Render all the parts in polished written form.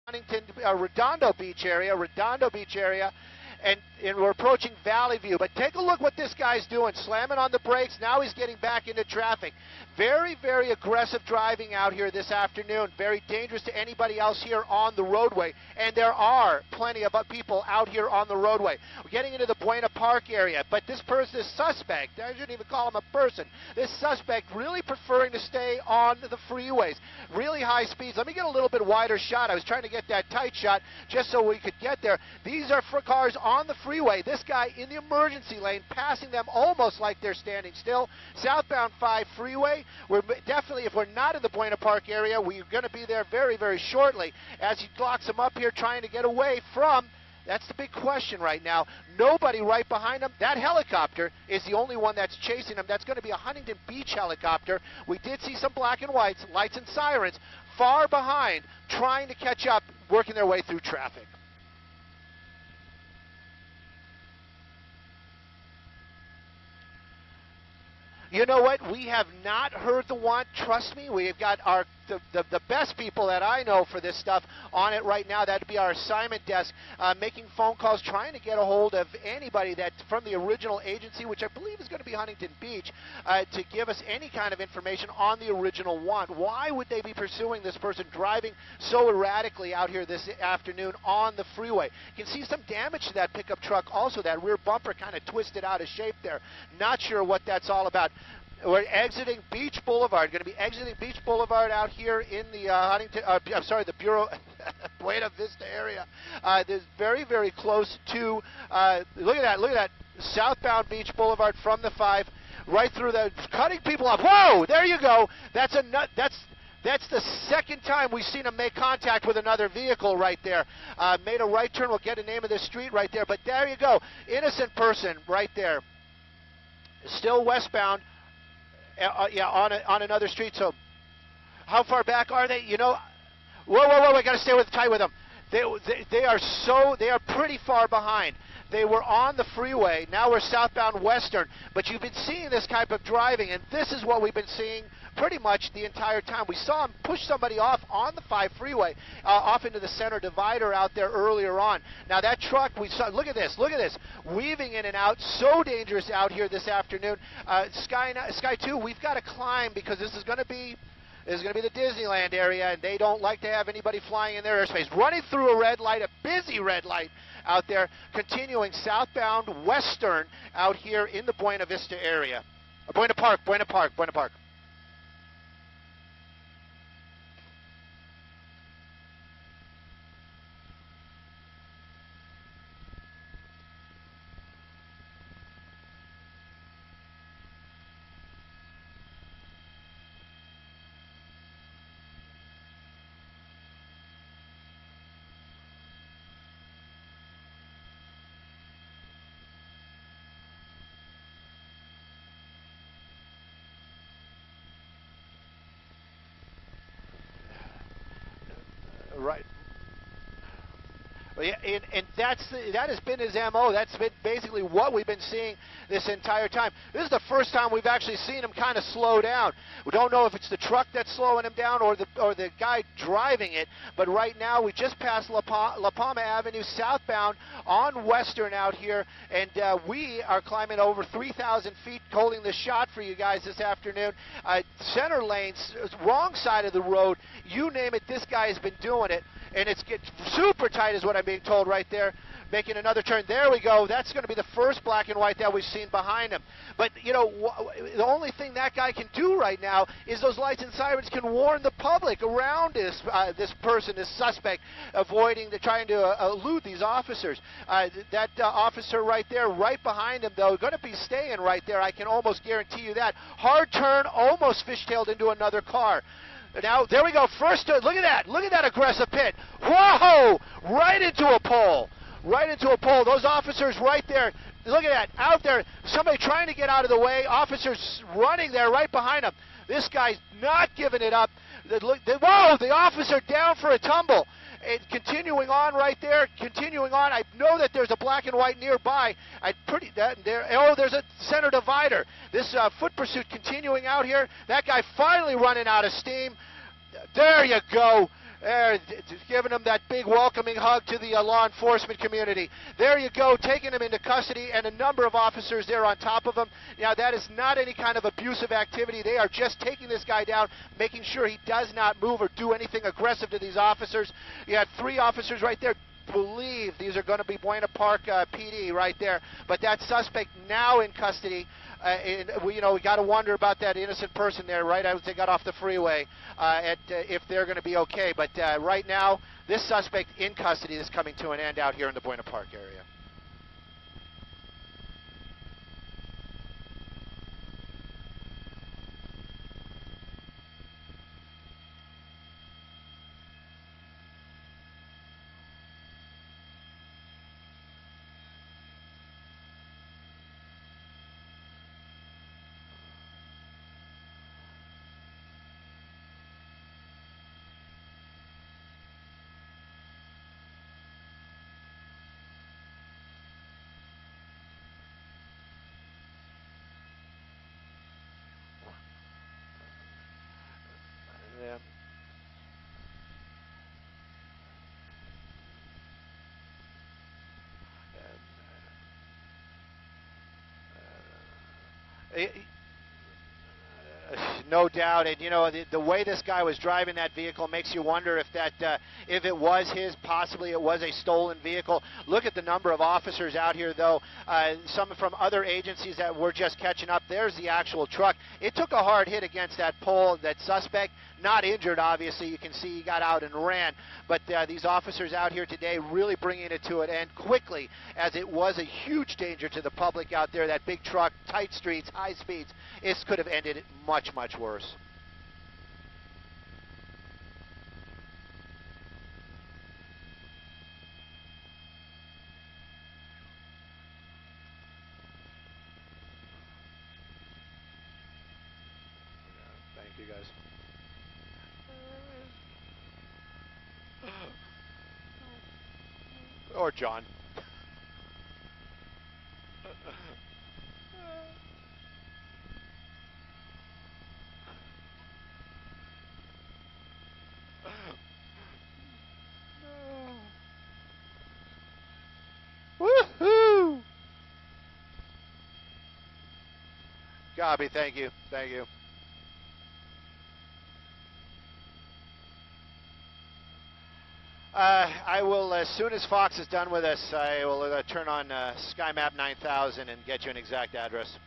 Huntington, Redondo Beach area, and we're approaching Valley View. But take a look what this guy's doing, slamming on the brakes. Now he's getting back into traffic. Very, very aggressive driving out here this afternoon. Very dangerous to anybody else here on the roadway. And there are plenty of people out here on the roadway. We're getting into the Buena Park area, but this person is suspect. I shouldn't even call him a person. This suspect really preferring to stay on the freeways. Really high speeds. Let me get a little bit wider shot. I was trying to get that tight shot just so we could get there. These are for cars on the freeway. This guy in the emergency lane, passing them almost like they're standing still. Southbound 5 freeway. We're definitely, if we're not in the Buena Park area, we're going to be there very, very shortly as he locks them up here trying to get away from. That's the big question right now. Nobody right behind him. That helicopter is the only one that's chasing him. That's going to be a Huntington Beach helicopter. We did see some black and whites, lights and sirens, far behind, trying to catch up, working their way through traffic. You know what? We have not heard the want. Trust me, we have got the best people that I know for this stuff on it right now. That would be our assignment desk, making phone calls, trying to get a hold of anybody that from the original agency, which I believe is going to be Huntington Beach, to give us any kind of information on the original want. Why would they be pursuing this person driving so erratically out here this afternoon on the freeway? You can see some damage to that pickup truck also. That rear bumper kind of twisted out of shape there. Not sure what that's all about. We're exiting Beach Boulevard. Going to be exiting Beach Boulevard out here in the the Bureau Buena Vista area. This very, very close to. Look at that! Southbound Beach Boulevard from the 5, right through the, cutting people off. Whoa! There you go. That's the second time we've seen him make contact with another vehicle right there. Made a right turn. We'll get the name of the street right there. But there you go. Innocent person right there. Still westbound. On another street. So how far back are they? You know, whoa, we got to stay tight with them. They are pretty far behind. They were on the freeway. Now we're southbound Western. But you've been seeing this type of driving, and this is what we've been seeing pretty much the entire time. We saw him push somebody off on the 5 freeway, off into the center divider out there earlier on. Now that truck, we saw, look at this, weaving in and out, so dangerous out here this afternoon. Sky 2, we've got to climb because this is going to be the Disneyland area, and they don't like to have anybody flying in their airspace. Running through a red light, a busy red light out there, continuing southbound Western out here in the Buena Vista area. Buena Park. Right. And that has been his MO. That's been basically what we've been seeing this entire time. This is the first time we've actually seen him kind of slow down. We don't know if it's the truck that's slowing him down or the guy driving it, but right now we just passed La Palma Avenue southbound on Western out here, and we are climbing over 3,000 feet, holding the shot for you guys this afternoon. Center lanes, wrong side of the road, you name it, this guy has been doing it, and it's super tight is what I'm being told right there. Making another turn. There we go. That's going to be the first black and white that we've seen behind him. But, you know, the only thing that guy can do right now is those lights and sirens can warn the public around this person, this suspect, trying to elude these officers. That officer right there, right behind him, though, going to be staying right there. I can almost guarantee you that. Hard turn, almost fishtailed into another car. Now, there we go. First, look at that. Look at that aggressive pit. Whoa! Right into a pole. Right into a pole. Those officers right there. Look at that. Out there. Somebody trying to get out of the way. Officers running there right behind him. This guy's not giving it up. Whoa! The officer down for a tumble. And continuing on right there. Continuing on. I know that there's a black and white nearby. Oh, there's a center divider. This foot pursuit continuing out here. That guy finally running out of steam. There you go. There, just giving him that big welcoming hug to the law enforcement community. There you go, taking him into custody, and a number of officers there on top of him. Now, that is not any kind of abusive activity. They are just taking this guy down, making sure he does not move or do anything aggressive to these officers. You had 3 officers right there. Believe these are going to be Buena Park PD right there, but that suspect now in custody. We got to wonder about that innocent person there right as they got off the freeway, if they're going to be okay. But right now, this suspect in custody is coming to an end out here in the Buena Park area. No doubt, and the way this guy was driving that vehicle makes you wonder if it was his, possibly it was a stolen vehicle. Look at the number of officers out here, though. Some from other agencies that were just catching up. There's the actual truck. It took a hard hit against that pole. That suspect, not injured, obviously. You can see he got out and ran. But these officers out here today really bringing it to an end quickly, as it was a huge danger to the public out there. That big truck, tight streets, high speeds. This could have ended much, much worse. Thank you, guys. Or John. Woohoo! Copy, thank you, thank you. I will, as soon as Fox is done with us, I will turn on SkyMap 9000 and get you an exact address.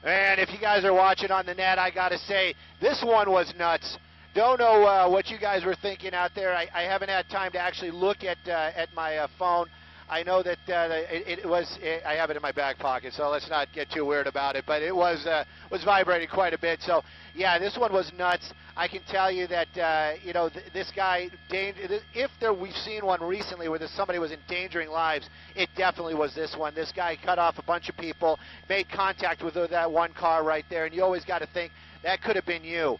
And if you guys are watching on the net, I got to say, this one was nuts. Don't know what you guys were thinking out there. I haven't had time to actually look at my phone. I know that I have it in my back pocket, so let's not get too weird about it. But it was vibrating quite a bit. So yeah, this one was nuts. I can tell you that this guy, if we've seen one recently where somebody was endangering lives, it definitely was this one. This guy cut off a bunch of people, made contact with that one car right there, and you always got to think that could have been you.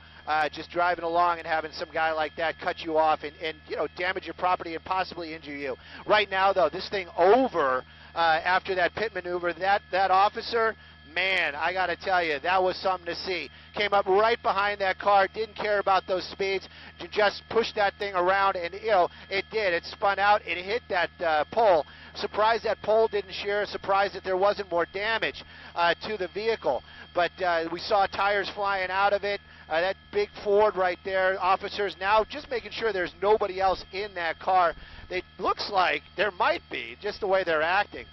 Just driving along and having some guy like that cut you off and damage your property and possibly injure you. Right now, though, this thing over after that pit maneuver, that officer, man, I got to tell you, that was something to see. Came up right behind that car, didn't care about those speeds, just pushed that thing around, and it did. It spun out, it hit that pole. Surprised that pole didn't shear, surprised that there wasn't more damage to the vehicle. But we saw tires flying out of it. That big Ford right there, officers now just making sure there's nobody else in that car. It looks like there might be, just the way they're acting.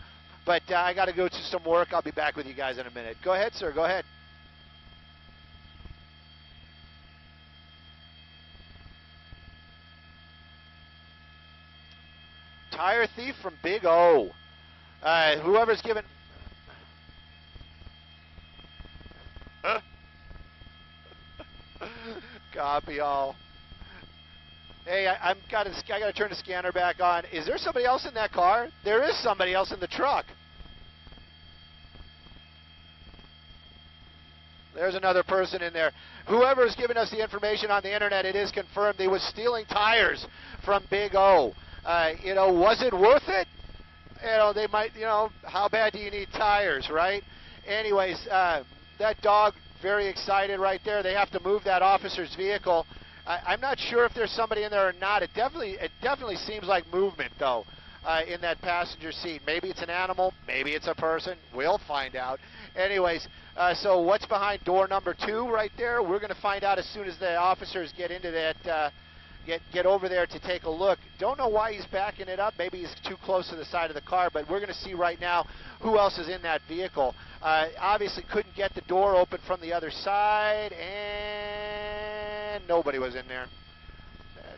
But I got to go to some work. I'll be back with you guys in a minute. Go ahead, sir. Go ahead. Tire thief from Big O. Whoever's given... Copy all. Hey, I got to turn the scanner back on. Is there somebody else in that car? There is somebody else in the truck. There's another person in there. Whoever is giving us the information on the internet, it is confirmed he was stealing tires from Big O. Was it worth it? They might, how bad do you need tires, right? Anyways, that dog, very excited right there. They have to move that officer's vehicle. I'm not sure if there's somebody in there or not. It definitely seems like movement, though, in that passenger seat. Maybe it's an animal. Maybe it's a person. We'll find out. Anyways, so what's behind door number 2 right there? We're going to find out as soon as the officers get into that, get over there to take a look. Don't know why he's backing it up. Maybe he's too close to the side of the car, but we're going to see right now who else is in that vehicle. Obviously couldn't get the door open from the other side, and nobody was in there.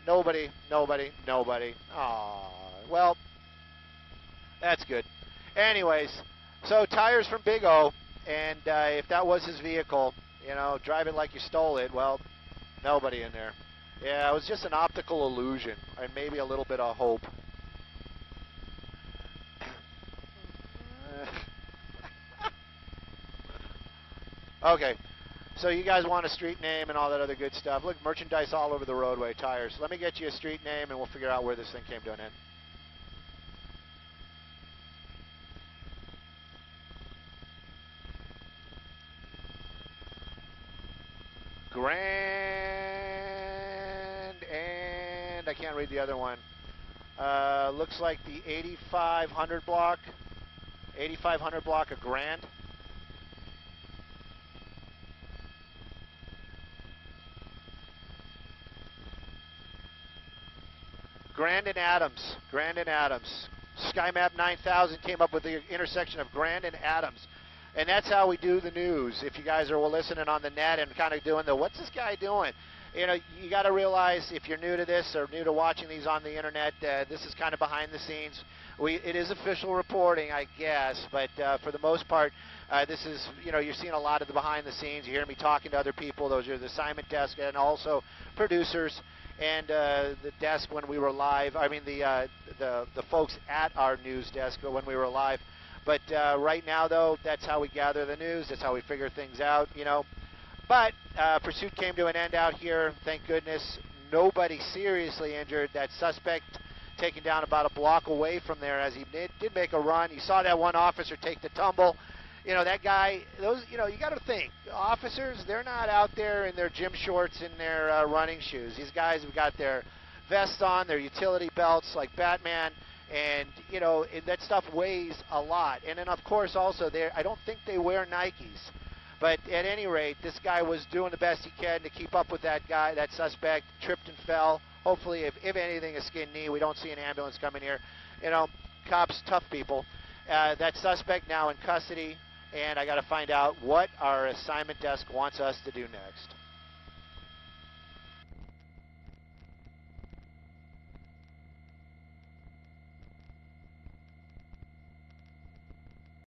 Nobody. Aw, well, that's good. Anyways, so tires from Big O, and if that was his vehicle, you know, drive it like you stole it, well, nobody in there. Yeah, it was just an optical illusion, and maybe a little bit of hope. Okay, so you guys want a street name and all that other good stuff. Look, merchandise all over the roadway, tires. Let me get you a street name, and we'll figure out where this thing came to an end. Grand, and I can't read the other one. Looks like the 8500 block. 8500 block of Grand. Grand and Adams. Grand and Adams. SkyMap 9000 came up with the intersection of Grand and Adams. And that's how we do the news. If you guys are listening on the net and kind of doing the, what's this guy doing? You know, you got to realize if you're new to this or new to watching these on the internet, this is kind of behind the scenes. It is official reporting, I guess, but for the most part, this is, you know, you're seeing a lot of the behind the scenes. You hear me talking to other people. Those are the assignment desk and also producers and the desk when we were live. I mean, the folks at our news desk when we were live. But right now, though, that's how we gather the news. That's how we figure things out, you know. But pursuit came to an end out here. Thank goodness. Nobody seriously injured. That suspect taken down about a block away from there as he did make a run. You saw that one officer take the tumble. You know, that guy, those, you know, you got to think. Officers, they're not out there in their gym shorts and their running shoes. These guys have got their vests on, their utility belts like Batman. And, you know, that stuff weighs a lot. And then, of course, also, I don't think they wear Nikes. But at any rate, this guy was doing the best he can to keep up with that guy, that suspect, tripped and fell. Hopefully, if anything, a skinned knee. We don't see an ambulance coming here. You know, cops, tough people. That suspect now in custody. And I got to find out what our assignment desk wants us to do next.